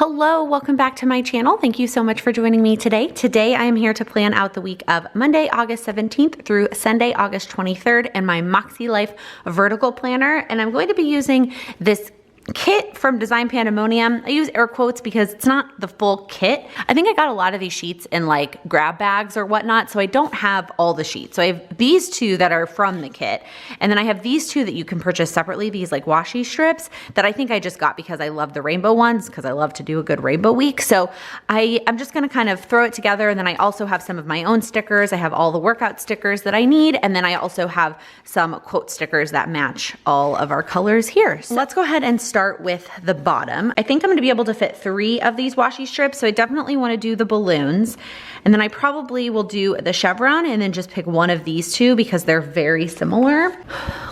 Hello, welcome back to my channel. Thank you so much for joining me today. Today I am here to plan out the week of Monday, August 17th through Sunday, August 23rd in my Makse Life vertical planner. And I'm going to be using this kit from Design Pandemonium. I use air quotes because it's not the full kit. I think I got a lot of these sheets in like grab bags or whatnot, so I don't have all the sheets. So I have these two that are from the kit, and then I have these two that you can purchase separately, these like washi strips that I think I just got because I love the rainbow ones, because I love to do a good rainbow week. So I'm just gonna kind of throw it together, and then I also have some of my own stickers. I have all the workout stickers that I need, and then I also have some quote stickers that match all of our colors here. So let's go ahead and start with the bottom. I think I'm gonna be able to fit 3 of these washi strips, so I definitely wanna do the balloons. And then I probably will do the chevron and then just pick one of these two because they're very similar.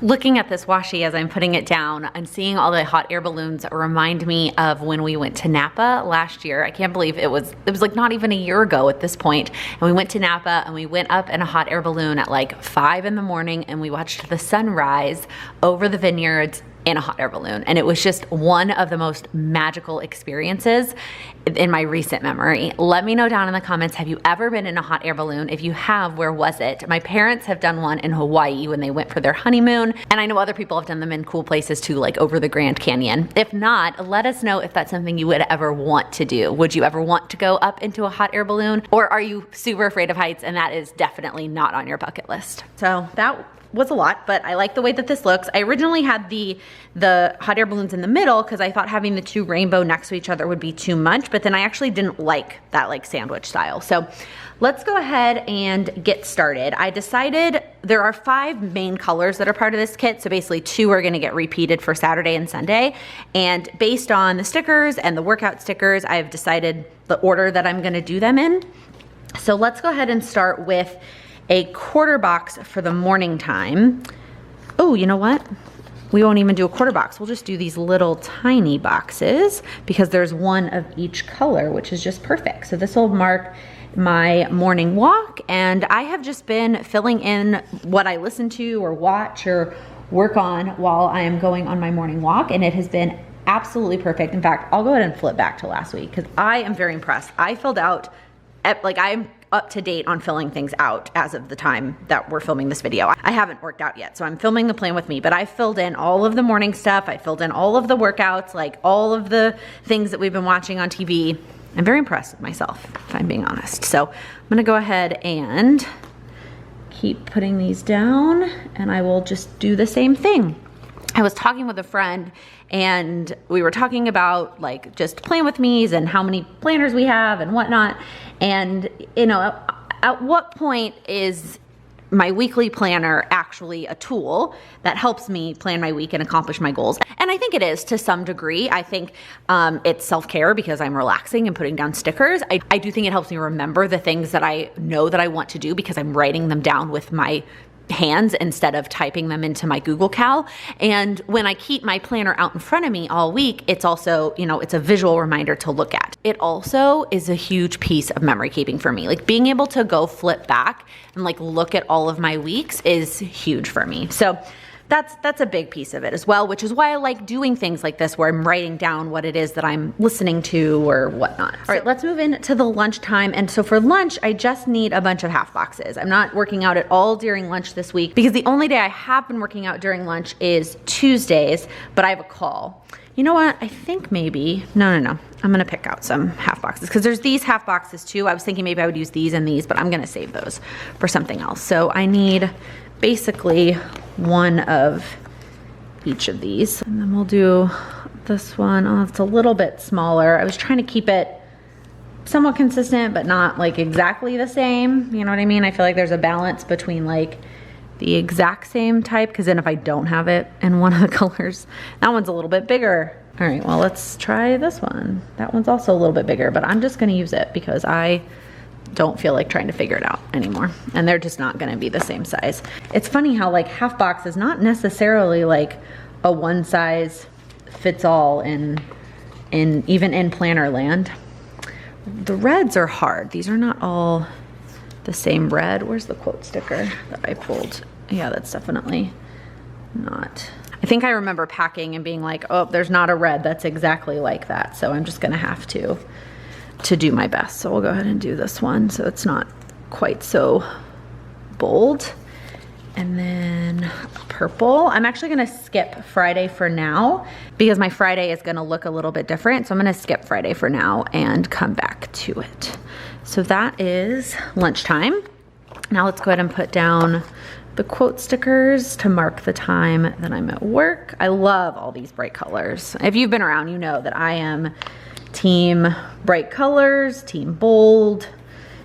Looking at this washi as I'm putting it down and seeing all the hot air balloons remind me of when we went to Napa last year. I can't believe it was like not even a year ago at this point. And we went to Napa and we went up in a hot air balloon at like 5 in the morning and we watched the sunrise over the vineyards in a hot air balloon. And it was just one of the most magical experiences in my recent memory. Let me know down in the comments, have you ever been in a hot air balloon? If you have, where was it? My parents have done one in Hawaii when they went for their honeymoon. And I know other people have done them in cool places too, like over the Grand Canyon. If not, let us know if that's something you would ever want to do. Would you ever want to go up into a hot air balloon? Or are you super afraid of heights and that is definitely not on your bucket list? So that was a lot, but I like the way that this looks. I originally had the hot air balloons in the middle because I thought having the 2 rainbow next to each other would be too much, but then I actually didn't like that like sandwich style. So let's go ahead and get started. I decided there are 5 main colors that are part of this kit. So basically 2 are gonna get repeated for Saturday and Sunday. And based on the stickers and the workout stickers, I've decided the order that I'm gonna do them in. So let's go ahead and start with a quarter box for the morning time. Oh, you know what? We won't even do a quarter box. We'll just do these little tiny boxes because there's 1 of each color, which is just perfect. So this will mark my morning walk, and I have just been filling in what I listen to or watch or work on while I am going on my morning walk, and it has been absolutely perfect. In fact, I'll go ahead and flip back to last week because I am very impressed. I filled out, like I'm up to date on filling things out as of the time that we're filming this video. I haven't worked out yet, so I'm filming the plan with me, but I filled in all of the morning stuff. I filled in all of the workouts, like all of the things that we've been watching on TV. I'm very impressed with myself, if I'm being honest. So I'm gonna go ahead and keep putting these down, and I will just do the same thing. I was talking with a friend and we were talking about like just plan with me's and how many planners we have and whatnot. And you know, at what point is my weekly planner actually a tool that helps me plan my week and accomplish my goals? And I think it is to some degree. I think it's self-care because I'm relaxing and putting down stickers. I do think it helps me remember the things that I know that I want to do because I'm writing them down with my hands instead of typing them into my Google Cal. And when I keep my planner out in front of me all week, it's also, you know, it's a visual reminder to look at. It also is a huge piece of memory keeping for me. Like being able to go flip back and like look at all of my weeks is huge for me. So that's a big piece of it as well, which is why I like doing things like this where I'm writing down what it is that I'm listening to or whatnot. All right, let's move into the lunchtime. And so for lunch, I just need a bunch of half boxes. I'm not working out at all during lunch this week because the only day I have been working out during lunch is Tuesdays, but I have a call. You know what? I think maybe, no. I'm gonna pick out some half boxes because there's these half boxes too. I was thinking maybe I would use these and these, but I'm gonna save those for something else. So I need basically 1 of each of these. And then we'll do this one. Oh, it's a little bit smaller. I was trying to keep it somewhat consistent, but not like exactly the same. You know what I mean? I feel like there's a balance between like the exact same type, because then if I don't have it in one of the colors, that one's a little bit bigger. All right, well, let's try this one. That one's also a little bit bigger, but I'm just gonna use it because I don't feel like trying to figure it out anymore. And they're just not gonna be the same size. It's funny how like half box is not necessarily like a one size fits all in even in planner land. The reds are hard. These are not all the same red. Where's the quote sticker that I pulled? Yeah, that's definitely not. I I think I remember packing and being like, oh, there's not a red that's exactly like that. So I'm just gonna have to do my best. So we'll go ahead and do this one so it's not quite so bold. And then purple. I'm actually gonna skip Friday for now because my Friday is gonna look a little bit different. So I'm gonna skip Friday for now and come back to it. So that is lunchtime. Now let's go ahead and put down the quote stickers to mark the time that I'm at work. I love all these bright colors. If you've been around, you know that I am team bright colors, team bold,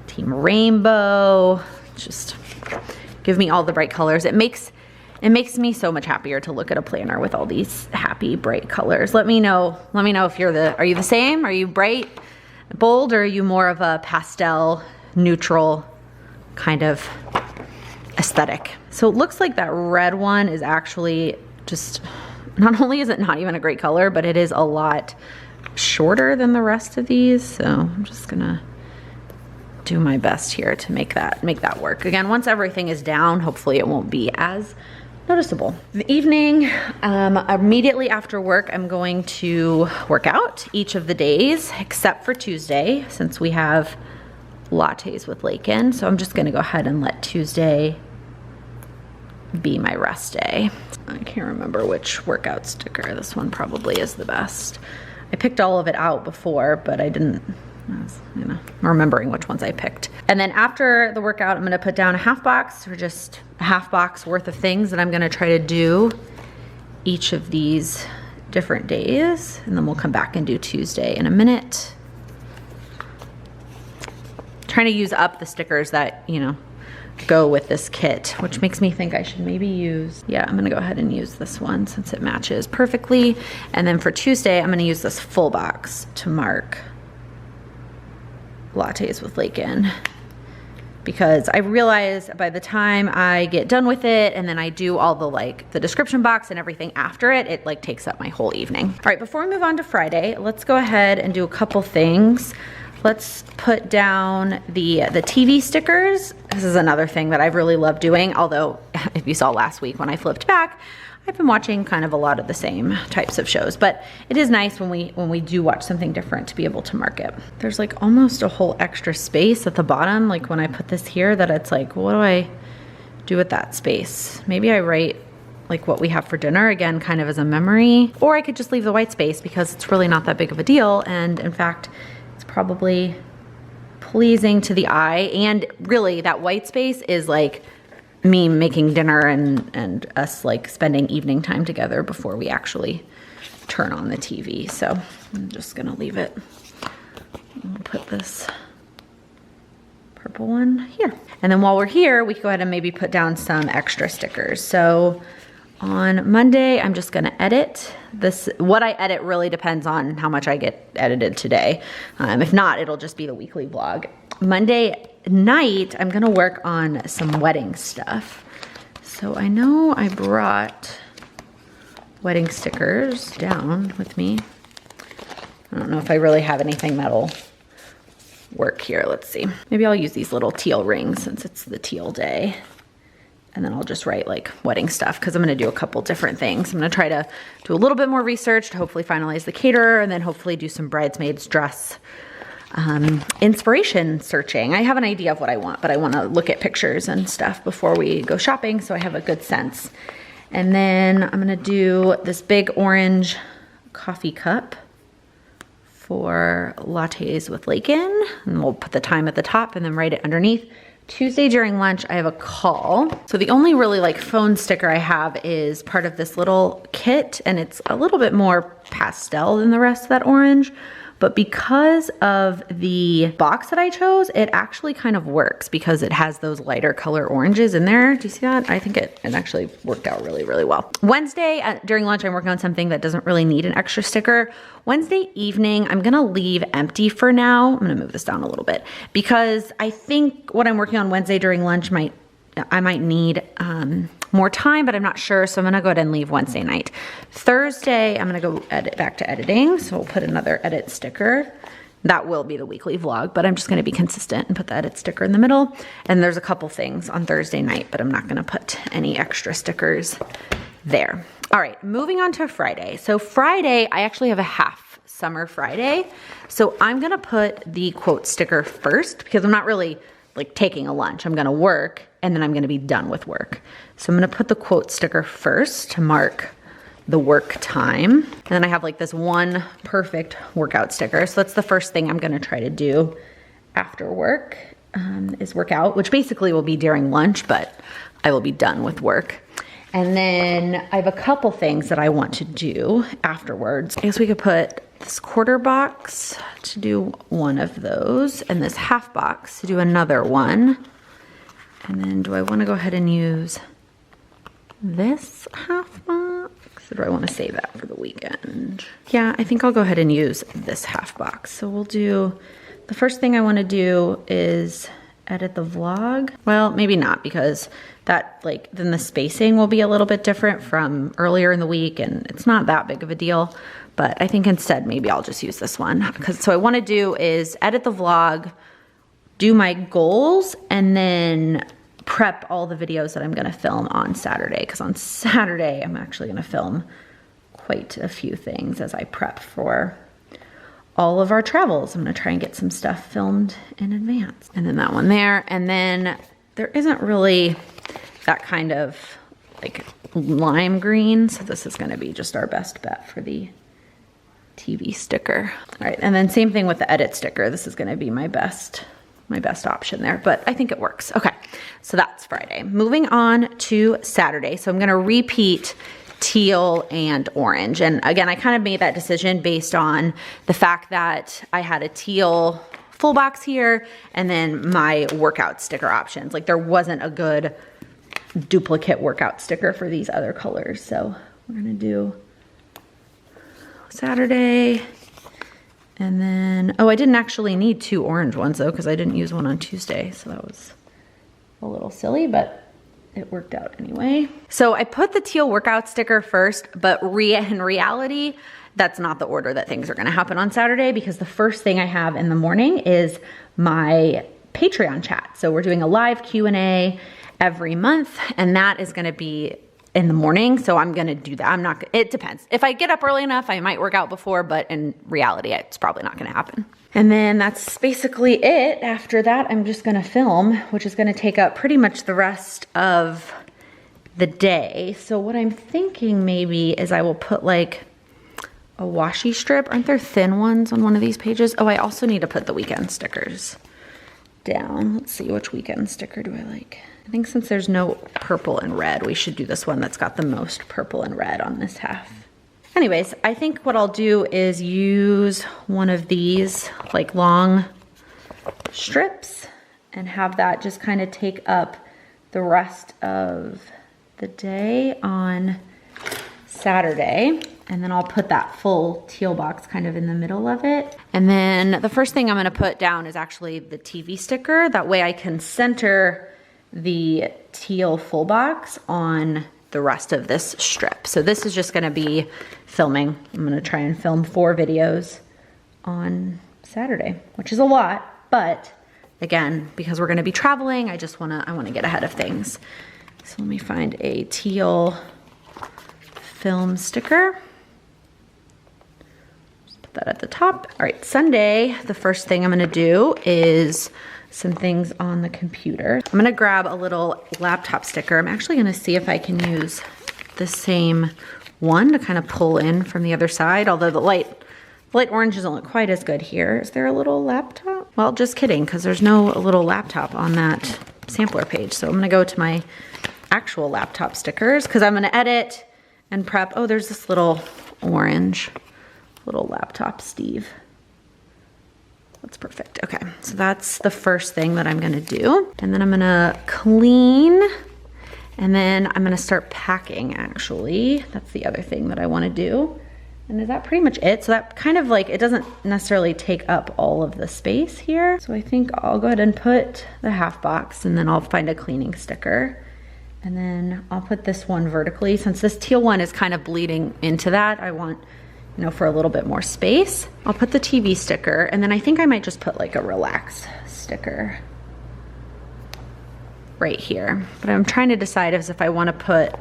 team rainbow. Just give me all the bright colors. It makes me so much happier to look at a planner with all these happy bright colors. Let me know if are you the same? Are you bright, bold, or are you more of a pastel, neutral kind of aesthetic? So it looks like that red one is actually just, not only is it not even a great color, but it is a lot shorter than the rest of these. So I'm just gonna do my best here to make that work. Again, once everything is down, hopefully it won't be as noticeable. The evening, immediately after work, I'm going to work out each of the days except for Tuesday, since we have lattes with Laken. So I'm just gonna go ahead and let Tuesday be my rest day. I can't remember which workout sticker. This one probably is the best. I picked all of it out before, but I didn't, you know, remembering which ones I picked. And then after the workout, I'm gonna put down a half box, or just a half box worth of things that I'm gonna try to do each of these different days. And then we'll come back and do Tuesday in a minute. Trying to use up the stickers that, you know, go with this kit, which makes me think I should maybe use, yeah, I'm gonna go ahead and use this one since it matches perfectly. And then for Tuesday, I'm gonna use this full box to mark lattes with Laken, because I realize by the time I get done with it and then I do all the description box and everything after it, it like takes up my whole evening. All right, before we move on to Friday, let's go ahead and do a couple things. Let's put down the TV stickers. This is another thing that I've really loved doing, although if you saw last week when I flipped back, I've been watching kind of a lot of the same types of shows, but it is nice when we do watch something different to be able to mark it. There's like almost a whole extra space at the bottom, like when I put this here, that it's like, what do I do with that space? Maybe I write like what we have for dinner, again, kind of as a memory, or I could just leave the white space because it's really not that big of a deal. And in fact, it's probably pleasing to the eye. And really that white space is like me making dinner and us like spending evening time together before we actually turn on the TV. So I'm just gonna leave it. I'll put this purple one here. And then while we're here, we can go ahead and maybe put down some extra stickers. So on Monday, I'm just gonna edit this. What I edit really depends on how much I get edited today. If not, it'll just be the weekly vlog. Monday night, I'm gonna work on some wedding stuff. So I know I brought wedding stickers down with me. I don't know if I really have anything that'll work here. Let's see. Maybe I'll use these little teal rings since it's the teal day. And then I'll just write like wedding stuff because I'm gonna do a couple different things. I'm gonna try to do a little bit more research to hopefully finalize the caterer, and then hopefully do some bridesmaids dress inspiration searching. I have an idea of what I want, but I want to look at pictures and stuff before we go shopping so I have a good sense. And then I'm gonna do this big orange coffee cup for lattes with Laken, and we'll put the time at the top and then write it underneath. Tuesday during lunch, I have a call. So the only really like phone sticker I have is part of this little kit, and it's a little bit more pastel than the rest of that orange. But because of the box that I chose, it actually kind of works because it has those lighter color oranges in there. Do you see that? I think it actually worked out really, really well. Wednesday during lunch, I'm working on something that doesn't really need an extra sticker. Wednesday evening, I'm gonna leave empty for now. I'm gonna move this down a little bit because I think what I'm working on Wednesday during lunch I might need more time, but I'm not sure. So I'm gonna go ahead and leave Wednesday night. Thursday, I'm gonna go back to editing. So we'll put another edit sticker. That will be the weekly vlog, but I'm just gonna be consistent and put the edit sticker in the middle. And there's a couple things on Thursday night, but I'm not gonna put any extra stickers there. All right, moving on to Friday. So Friday, I actually have a half summer Friday. So I'm gonna put the quote sticker first because I'm not really like taking a lunch. I'm gonna work and then I'm gonna be done with work. So I'm gonna put the quote sticker first to mark the work time. And then I have like this one perfect workout sticker. So that's the first thing I'm gonna try to do after work is work out, which basically will be during lunch, but I will be done with work. And then I have a couple things that I want to do afterwards. I guess we could put this quarter box to do one of those and this half box to do another one. And then do I want to go ahead and use this half box? Or do I want to save that for the weekend? Yeah, I think I'll go ahead and use this half box. So we'll do, the first thing I want to do is edit the vlog. Well, maybe not because that then the spacing will be a little bit different from earlier in the week and it's not that big of a deal. But I think instead maybe I'll just use this one because so what I want to do is edit the vlog, do my goals, and then prep all the videos that I'm gonna film on Saturday because on Saturday I'm actually gonna film quite a few things as I prep for all of our travels. I'm gonna try and get some stuff filmed in advance. And then that one there. And then there isn't really that kind of like lime green. So this is gonna be just our best bet for the TV sticker. All right, and then same thing with the edit sticker. This is gonna be my best option there, but I think it works. Okay, so that's Friday. Moving on to Saturday. So I'm gonna repeat teal and orange. And again, I kind of made that decision based on the fact that I had a teal full box here and then my workout sticker options. Like there wasn't a good duplicate workout sticker for these other colors. So we're gonna do Saturday. And then, oh, I didn't actually need 2 orange ones though, because I didn't use one on Tuesday. So that was a little silly, but it worked out anyway. So I put the teal workout sticker first, but in reality, that's not the order that things are gonna happen on Saturday because the first thing I have in the morning is my Patreon chat. So we're doing a live Q&A every month and that is gonna be in the morning. So I'm gonna do that. It depends. If I get up early enough, I might work out before, but in reality, it's probably not gonna happen. And then that's basically it. After that, I'm just gonna film, which is gonna take up pretty much the rest of the day. So what I'm thinking maybe is I will put like a washi strip. Aren't there thin ones on one of these pages? Oh, I also need to put the weekend stickers down. Let's see, which weekend sticker do I like? I think since there's no purple and red, we should do this one that's got the most purple and red on this half. Anyways, I think what I'll do is use one of these like long strips and have that just kind of take up the rest of the day on Saturday. And then I'll put that full teal box kind of in the middle of it. And then the first thing I'm gonna put down is actually the TV sticker. That way I can center the teal full box on the rest of this strip. So this is just gonna be filming. I'm gonna try and film 4 videos on Saturday, which is a lot, but again, because we're gonna be traveling, I wanna get ahead of things. So let me find a teal film sticker. Just put that at the top. All right, Sunday, the first thing I'm gonna do is some things on the computer. I'm gonna grab a little laptop sticker. I'm actually gonna see if I can use the same one to kind of pull in from the other side, although the light orange doesn't look quite as good here. Is there a little laptop? Well, just kidding, because there's no little laptop on that sampler page. So I'm gonna go to my actual laptop stickers because I'm gonna edit and prep. Oh, there's this little orange little laptop Steve. That's perfect. Okay, so that's the first thing that I'm gonna do. And then I'm gonna clean, and then I'm gonna start packing actually. That's the other thing that I wanna do. And is that pretty much it? So that kind of like, it doesn't necessarily take up all of the space here. So I think I'll go ahead and put the half box and then I'll find a cleaning sticker. And then I'll put this one vertically. Since this teal one is kind of bleeding into that, I want, you know, for a little bit more space. I'll put the TV sticker, and then I think I might just put like a relax sticker right here. But I'm trying to decide if I want to put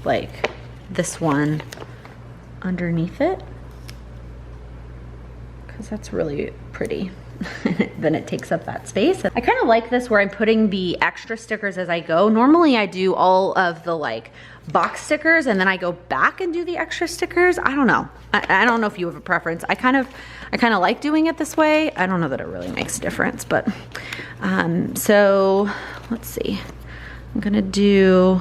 like this one underneath it, because that's really pretty. Then it takes up that space. I kind of like this where I'm putting the extra stickers as I go. Normally I do all of the like box stickers and then I go back and do the extra stickers. I don't know. I don't know if you have a preference. I kind of like doing it this way. I don't know that it really makes a difference, but so let's see. I'm gonna do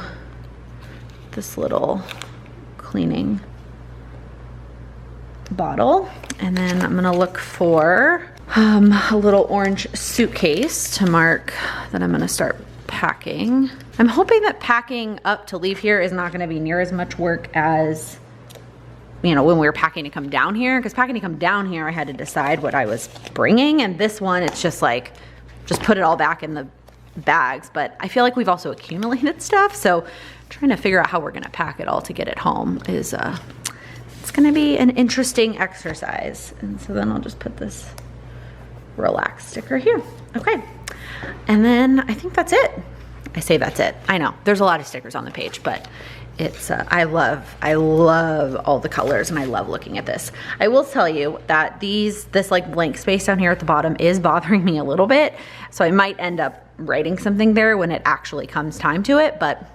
this little cleaning bottle, and then I'm gonna look for a little orange suitcase to mark that I'm gonna start packing. I'm hoping that packing up to leave here is not gonna be near as much work as, you know, when we were packing to come down here, because packing to come down here, I had to decide what I was bringing, and this one, it's just like, just put it all back in the bags, but I feel like we've also accumulated stuff, so trying to figure out how we're gonna pack it all to get it home is, it's gonna be an interesting exercise. And so then I'll just put this relax sticker here. Okay, and then I think that's it. I say that's it. I know there's a lot of stickers on the page, but it's I love all the colors, and I love looking at this. I will tell you that this like blank space down here at the bottom is bothering me a little bit, so I might end up writing something there when it actually comes time to it, but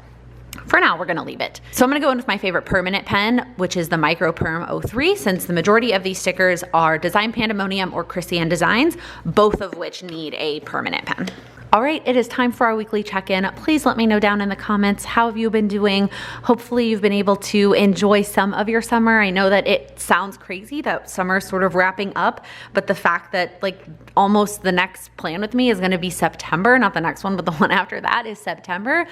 for now, we're gonna leave it. So I'm gonna go in with my favorite permanent pen, which is the Micro Perm 03, since the majority of these stickers are Design Pandemonium or Chrissy Designs, both of which need a permanent pen. All right, it is time for our weekly check-in. Please let me know down in the comments, how have you been doing? Hopefully you've been able to enjoy some of your summer. I know that it sounds crazy that summer's sort of wrapping up, but the fact that like almost the next plan with me is gonna be September, not the next one, but the one after that is September.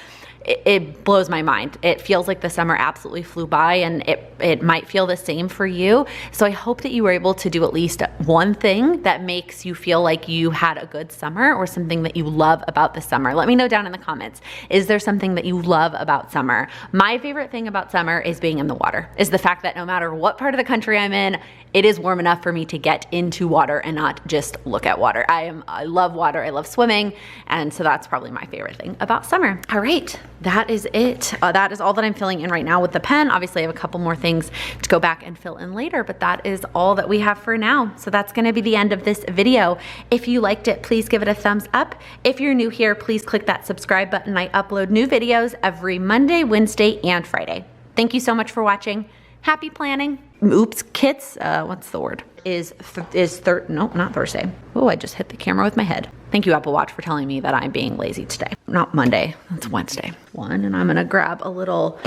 It blows my mind. It feels like the summer absolutely flew by, and it might feel the same for you. So I hope that you were able to do at least one thing that makes you feel like you had a good summer, or something that you love about the summer. Let me know down in the comments. Is there something that you love about summer? My favorite thing about summer is being in the water, is the fact that no matter what part of the country I'm in, it is warm enough for me to get into water and not just look at water. I love water, I love swimming, and so that's probably my favorite thing about summer. All right, that is it. That is all that I'm filling in right now with the pen. Obviously I have a couple more things to go back and fill in later, but that is all that we have for now. So that's gonna be the end of this video. If you liked it, please give it a thumbs up. If you're new here, please click that subscribe button. I upload new videos every Monday, Wednesday, and Friday. Thank you so much for watching. Happy planning. Oops, kits, what's the word? No, not Thursday. Oh, I just hit the camera with my head. Thank you, Apple Watch, for telling me that I'm being lazy today. Not Monday, it's Wednesday. And I'm gonna grab a little